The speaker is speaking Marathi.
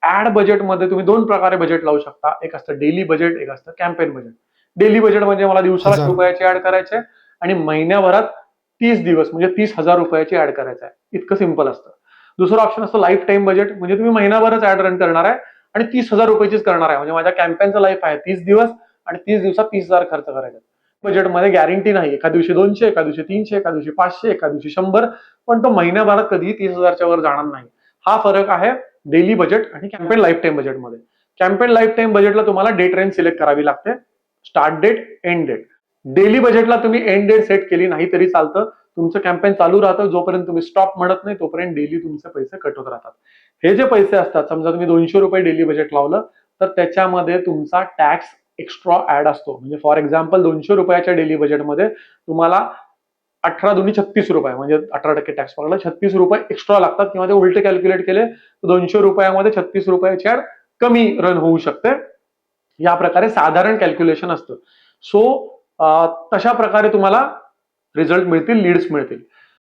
ऍड बजेटमध्ये तुम्ही दोन प्रकारे बजेट लावू शकता. एक असतं डेली बजेट, एक असतं कॅम्पेन बजेट. डेली बजेट म्हणजे मला दिवसाला 1 हजार रुपयाची ऍड करायचे आणि महिन्याभरात 30 दिवस म्हणजे 30,000 रुपयाची ऍड करायचं आहे. इतकं सिंपल असतं. दुसरं ऑप्शन असतं लाईफ टाईम बजेट, म्हणजे तुम्ही महिनाभरच ऍड रन करणार आहे आणि 30,000 रुपयाचीच करणार आहे. म्हणजे माझ्या कॅम्पेनचं लाईफ आहे 30 दिवस आणि 30 दिवसात 30,000 खर्च करायचे. बजेटमध्ये गॅरंटी नाही, एका दिवशी 200, एका दिवशी 300, एका दिवशी 500, एका दिवशी 100, पण तो महिन्याभरात कधीही 30,000च्या वर जाणार नाही. हा फरक आहे डेली बजेट आणि कॅम्पेन लाईफ टाईम बजेटमध्ये. कॅम्पेन लाईफ टाईम बजेटला तुम्हाला डेट रेंज सिलेक्ट करावी लागते, start date, end date. Daily बजेटला तुम्ही एंड डेट सेट केली नाही तरी चालतं, तुमचं कॅम्पेन चालू राहतं. जोपर्यंत तुम्ही स्टॉप म्हणत नाही तोपर्यंत डेली तुमचे पैसे कट होत राहतात. हे जे पैसे असतात, समजा तुम्ही 200 रुपये डेली बजेट लावलं तर त्याच्यामध्ये तुमचा टॅक्स एक्स्ट्रा ऍड असतो. म्हणजे फॉर एक्झाम्पल 200 रुपयाच्या डेली बजेटमध्ये तुम्हाला 18 दुनी 36 रुपये म्हणजे 18% टॅक्स पकडला, 36 रुपये एक्स्ट्रा लागतात किंवा ते उलटे कॅल्क्युलेट केले तर 200 रुपयामध्ये 36 रुपयाची ऍड कमी रन होऊ शकते. या प्रकारे साधारण कॅल्क्युलेशन असतं. सो तशा प्रकारे तुम्हाला रिझल्ट मिळतील, लीड्स मिळतील.